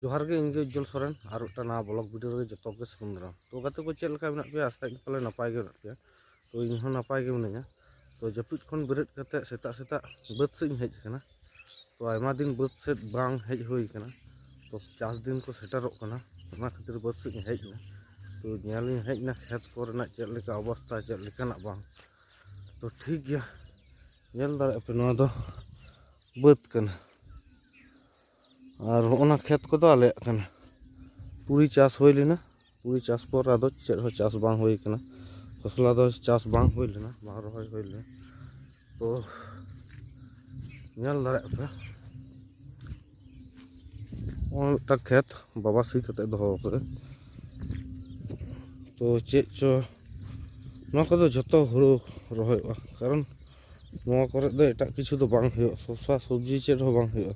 जोहार गे इनगे उज्जवल सोरेन और एक नवा ब्लॉग वीडियो रे जतो के सागुन दाराम। तो गाते को चेक लेका मेना पे आशा पाले नपाय गे मेना पे। तो इन हो नपाय गे मिनाया। तो जपित खन बेरेद कते सेता सेता बाद से हेज कना। तो आयमा दिन बाद से बांग हेज हुई कना। तो चास दिन को सेटरोक कना ओना खातिर बाद से हेज ना। तो ᱧᱮᱞᱤᱧ हेज ना खेत कोरेना चेक लेका अवस्था चेक लेकाना बांग। तो ठीक गया ᱧᱮᱞ दाड़े पे नोआ दो बाद कना और होना खेत को आले कना पूरी चास हो लेना। पूरी चास पर आदो चेक हो चास बांग होई कना। खसला दो चास बांग होई लेना बांग रहोय होई लेना। तो ᱧᱮल दाड़े पे ओटा खेत बाबा सी कते दोहो पे। तो चेक चो नोआ को जतो हुड़ू रहोयवा कारण नोआ करे दो एटा किछु दो बांग हुयो शसा सब्जी चेक हो बांग हुयो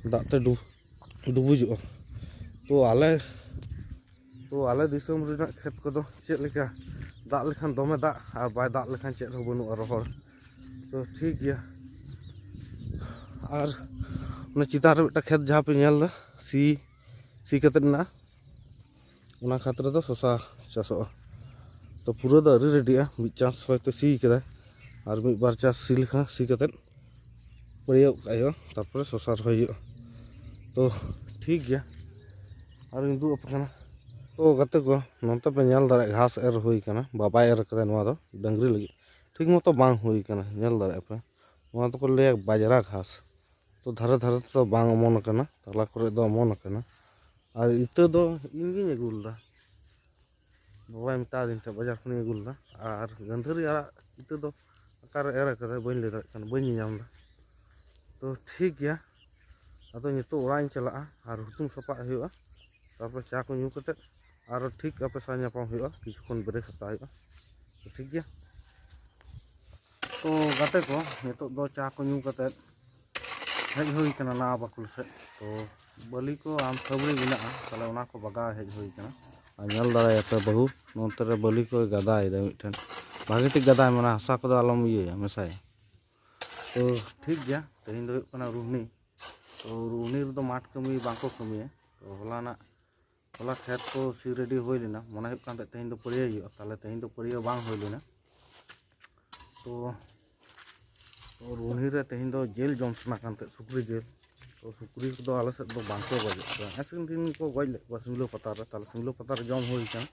दाते डुबुजुआ। तो आले दिसम रेना खेत को दो चेक लेका दाग लेखान दमे दाग और बाय दाग लेखान चेक हो बनुआ रहोड़। तो ठीक गया और उन चितान रे मिटा खेत जहाँ पे नेल दा सी कते ना उना खातिर दो शसा चासो। तो पूरा दो अरी रेडिया मिट चास होयतो सी कदा और मिट बार चास सी लेखा सी कते पड़ियो कायो तारपरे शसा रहोयो। तो ठीक गया और इंदु अपना तो गाते को नोते पे नेल दाड़े घास एर हुई कना बाबा एर कदा नोआ दो डंगरी लगी ठीक मतो बांग हुई कना नेल दाड़े पे नोआ तो को ले बाजरा घास। तो धारे धारे तो बांग अमन कना तला करे दो अमन कना और इतो दो इनगिन अगुलदा बाबा मेता दिन ते बाजार खनि अगुलदा और गंधरी आड़ा इतो दो अकार एर कदा बइन ले दाड़े कना बइन ᱧᱟᱢदा। तो ठीक गया अदो नितो ओराइन चला और हुतुम सपा हुआ तारपर चा को ᱧᱩ कते और ठीक आपे सा ᱧᱟᱯᱟᱢ हुआ किछुक्षण ब्रेक हता हुआ। तो ठीक गया तो गाते को नितो दो चा को ᱧᱩ कते हेज हुई कना ना बाकुल से। तो बलि को आम खबरी मेना ताले ओना को बगा हेज हुई कना और ᱧᱮल दाड़ायापे बहु नोते रे बलि को गदाय दे मिठन भागे ठीक गदाय माने हसा को आलम इये मेसाय। तो ठीक गया तेहिन दो कना रुहनी। तो रुहनी रे दो माठ कमी बांको कमी। तो होला खेत को सी रेडी हो लेना मने हुई कान तेहिन दो पड़िया हुई ताले तेहिन दो पड़िया बांग हो लेना। तो रुहनी रे तेहिन दो जेल जम सना कानते सुक्री जेल। तो सुक्री को आले से दो बांको गजे ऐसे दिन को गज ले सिंगलो पता रे ताले सिंगलो पता रे जम हुई कान।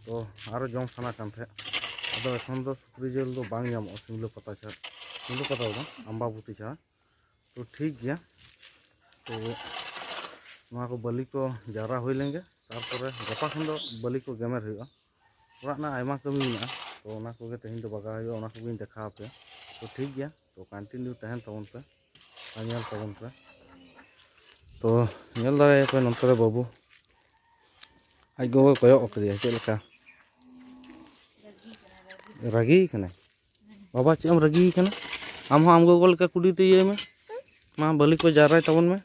तो आरो जम सना कानते अदो एखन दो सुक्री जेल दो बांग ᱧᱟᱢᱚᱜ सिंगलो पता छा सिंगलो पता दो अम्बाबुती छा। तो ठीक गया तो नोआ को बलि को जारा हुई लेंगे तारपरे गपा खन दो बलि को गेमेर हुआ ओरा ना आयमा कमी मेना। तो ओना कोगे तेहिन दो बगा हुआ ओना कोगे देखा पे। तो ठीक गया तो कंटिन्यू तहन तबन पे ᱧᱮᱞ तबन पे। तो ᱧᱮल दाड़े पे नोते रे बाबू आज गोगो कयक कदिया चेक लेका रागी कना बाबा चेम रागी कना आम हो आम गोगो लेका कुडी ते ये में मा बलि को जाराय तबन में।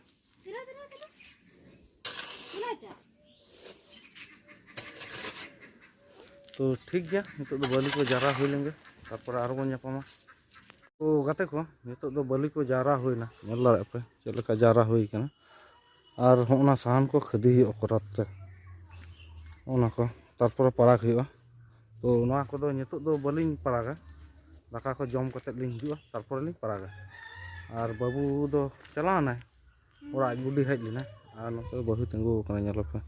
तो ठीक गया नितो दो बलि को जारा हुई लेंगे तारपर आरो बन ᱧᱟᱯᱟᱢᱟ। तो गाते को नितो दो बलि को जारा हुईना ᱧᱮल दाड़े पे चेक लेका जारा हुई कना और होना साहन को खदी हुई कराते ओना को तारपर पराग हुआ। तो नोआ को दो नितो दो बलिन परागा दाका को जम कते लिन हिजुआ तारपर लिन परागा और बाबू दो चलाना ओरा गुडी हेज लेना और नोते बहु तिंगु कना ᱧᱮल पे।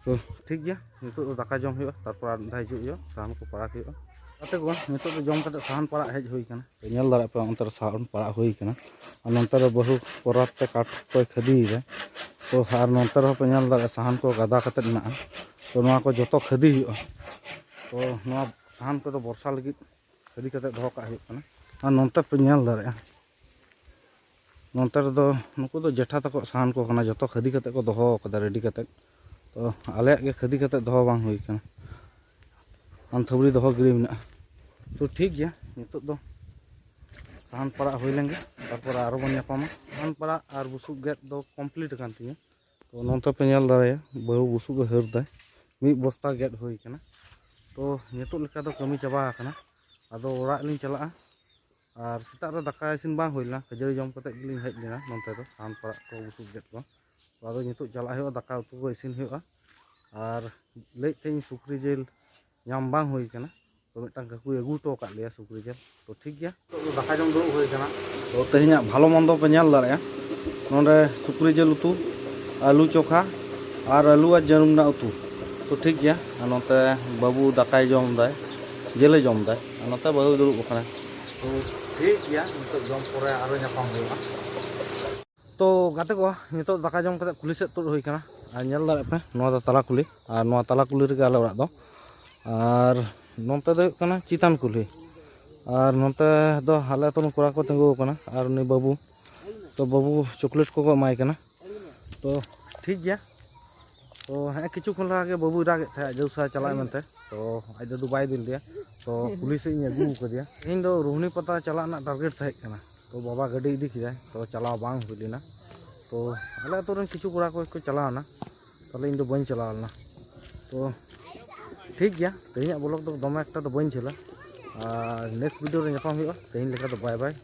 तो ठीक गया नितो दो दाका जम हुआ तारपर आधा हिजुआ हुआ साहन को पराग हुआ गाते को नितो दो जम कते साहन पराग हेज हुई कना। तो ᱧᱮल दाड़े पे अंतर साहन पराग हुई कना और नोते रे बहु पराते काट को खदी रे। तो और नोते रे पे ᱧᱮल दाड़े साहन को गदा कते ना। तो नोआ को जतो खदी हुआ। तो नोआ साहन को दो वर्षा लगी खदी कते दोहो का हुई कना और नोते पे ᱧᱮल दाड़े नोते रे दो नुकु दो जेठा तको साहन को कना जतो खदी कते को दोहो कदा रेडी कते। तो आले के खदी कते दोहो बांग हुई कना आम थबड़ी दोहो गिरी मेना। तो ठीक गया नितो दो साहन पड़ा हुई लेंगे तारपर आरो बन ᱧᱟᱯᱟᱢᱟ साहन पड़ा और बुसुक गेट दो कमप्लीट कान तिया। तो नोते पे ᱧᱮल दाड़े बहु बुसुक हर दा मिद बस्ता गेट हुई कना। तो नितो लेका दो कमी चाबा कना अदो ओरा लिन चला और सेता रे दाका इसिन बांग हुई लेना खजरी जम कते गिलिन हेज लेना नोते दो साहन पड़ा को बुसुक गेट को। ᱟᱫᱚ ᱱᱤᱛᱚᱜ ᱪᱟᱞᱟᱜ ᱦᱩᱭᱩᱜᱼᱟ, ᱫᱟᱠᱟ ᱩᱛᱩ ᱠᱚ ᱤᱥᱤᱱ ᱦᱩᱭᱩᱜᱼᱟ᱾ ᱟᱨ ᱞᱟᱹᱭᱮᱫ ᱛᱟᱦᱮᱸᱧ ᱥᱩᱠᱨᱤ ᱡᱤᱞ ᱧᱟᱢ ᱵᱟᱝ ᱦᱩᱭ ᱠᱟᱱᱟ, ᱛᱚ ᱢᱤᱫᱴᱟᱝ ᱠᱟᱠᱩᱭ ᱟᱹᱜᱩ ᱦᱚᱴᱚ ᱟᱠᱟᱫ ᱞᱮᱭᱟ ᱥᱩᱠᱨᱤ ᱡᱤᱞ᱾ ᱛᱚ ᱴᱷᱤᱠ ᱜᱮᱭᱟ, ᱱᱤᱛᱚᱜ ᱫᱚ ᱫᱟᱠᱟ ᱡᱚᱢ ᱫᱩᱲᱩᱵ ᱦᱩᱭ ᱠᱟᱱᱟ᱾ ᱛᱚ ᱛᱮᱦᱮᱧᱟᱜ ᱵᱷᱟলো ᱢᱚᱱᱫᱚ ᱯᱮ ᱧᱮᱞ ᱫᱟᱲᱮᱭᱟᱜᱼᱟ᱾ ᱱᱚᱰᱮ ᱥᱩᱠᱨᱤ ᱡᱤᱞ ᱩᱛᱩ, ᱟᱹᱞᱩ ᱪᱚᱠᱷᱟ ᱟᱨ ᱟᱹᱞᱩ ᱟᱨ ᱡᱟᱹᱱᱩᱢ ᱨᱮᱱᱟᱜ ᱩᱛᱩ᱾ ᱛᱚ ᱴᱷᱤक ᱜᱮᱭᱟ, ᱟᱨ ᱱᱚᱛᱮ ᱵᱟᱹᱵᱩ ᱫᱟᱠᱟᱭ ᱡᱚᱢ ᱫᱟᱭ, ᱡᱤᱞᱮ ᱡᱚᱢ ᱫᱟᱭ, ᱟᱨ ᱱᱚᱛᱮ ᱵᱟᱹᱵᱩ ᱫᱩᱲᱩᱵ ᱟᱠᱟᱱᱟ। ᱛᱚ ᱴᱷᱤᱠ ᱜᱮᱭᱟ, ᱱᱤᱛᱚᱜ ᱡᱚᱢ ᱯᱚᱨᱮ ᱟᱨᱚ ᱧᱟᱯᱟᱢ ᱦᱩᱭᱩᱜᱼᱟ। ᱛᱚ ᱜᱟᱛᱮ ᱠᱚ, ᱱᱤᱛᱚᱜ ᱫᱟᱠᱟ ᱡᱚᱢ ᱠᱟᱛᱮ ᱠᱩᱞᱦᱤ ᱥᱮᱫ ᱛᱩᱫ ᱦᱩᱭ ᱠᱟᱱᱟ। ᱟᱨ ᱧᱮᱞ ᱫᱟᱲᱮᱭᱟᱜ ᱯᱮ, ᱱᱚᱣᱟ ᱫᱚ ᱛᱟᱞᱟ ᱠᱩᱞᱦᱤ, ᱟᱨ ᱱᱚᱣᱟ ᱛᱟᱞᱟ ᱠᱩᱞᱦᱤ ᱨᱮᱜᱮ ᱟᱞᱮ ᱚᱲᱟᱜ ᱫᱚ। ᱟᱨ ᱱᱚᱛᱮ ᱫᱚ ᱦᱩᱭᱩᱜ ᱠᱟᱱᱟ ᱪᱮᱛᱟᱱ ᱠᱩᱞᱦᱤ। ᱟᱨ ᱱᱚᱛᱮ ᱫᱚ ᱟᱞᱮ ᱟᱹᱛᱩ ᱨᱮᱱ ᱠᱚᱲᱟ ᱠᱚ ᱛᱤᱸᱜᱩ ᱟᱠᱟᱱᱟ, ᱟᱨ ᱩᱱᱤ ᱵᱟᱹᱵᱩ, ᱛᱚ ᱵᱟᱹᱵᱩ ᱪᱚᱠᱞᱮᱴ ᱠᱚᱠᱚ ᱮᱢᱟᱭ ᱠᱟᱱᱟ। ᱛᱚ ᱴᱷᱤᱠ ᱜᱮᱭᱟ। ᱛᱚ ᱦᱮᱸ ᱠᱤᱪᱷᱩ ᱠᱷᱚᱱ ᱞᱟᱦᱟ ᱜᱮ ᱵᱟᱹᱵᱩᱭ ᱨᱟᱜᱮᱫ ᱛᱟᱦᱮᱸᱫ ᱡᱮ ᱩᱥᱟᱹᱨᱟ ᱪᱟᱞᱟᱜ ᱢᱮᱱᱛᱮ। ᱛᱚ ᱟᱡ ᱫᱟᱫᱩ ᱵᱟᱭ ᱤᱫᱤ ᱞᱮᱫᱮᱭᱟ, ᱛᱚ ᱠᱩᱞᱦᱤ ᱥᱮᱫ ᱤᱧ ᱟᱹᱜᱩ ᱟᱠᱟᱫᱮᱭᱟ। ᱤᱧ ᱫᱚ ᱨᱳᱦᱱᱤ ᱯᱟᱛᱟ ᱪᱟᱞᱟᱜ ᱨᱮᱱᱟᱜ ᱴᱟᱨᱜᱮᱴ ᱛᱟᱦᱮᱸ ᱠᱟᱱᱟ, ᱛᱚ ᱵᱟᱵᱟ ᱜᱟᱹᱰᱤ ᱤᱫᱤ ᱠᱮᱫᱟᱭ, ᱛᱚ ᱪᱟᱞᱟᱣ ᱵᱟᱝ ᱦᱩᱭ ᱞᱮᱱᱟ। ᱛᱚ ᱟᱞᱮ ᱟᱹᱛᱩ ᱨᱮᱱ ᱠᱤᱪᱷᱩ ᱠᱚᱲᱟ ᱠᱚ ᱪᱟᱞᱟᱣᱱᱟ, ᱛᱟᱦᱞᱮ ᱤᱧ ᱫᱚ ᱵᱟᱹᱧ ᱪᱟᱞᱟᱣ ᱞᱮᱱᱟ। ᱛᱚ ᱴᱷᱤक ᱜᱮᱭᱟ, ᱛᱮᱦᱮᱧᱟᱜ ᱵᱞᱚᱜ ᱫᱚ ᱫᱚᱢᱮ ᱮᱠᱴᱟ ᱫᱚ ᱵᱟᱹᱧ ᱡᱷᱟᱹᱞᱟ। ᱟᱨ नेक्ᱥᱴ ᱵᱷᱤᱰᱤᱭᱳ ᱨᱮ ᱧᱟᱯᱟᱢ ᱦᱩᱭᱩᱜᱼᱟ। ᱛᱮᱦᱮᱧ ᱞᱮᱠᱟ ᱫᱚ ᱵᱟᱭ ᱵᱟᱭ।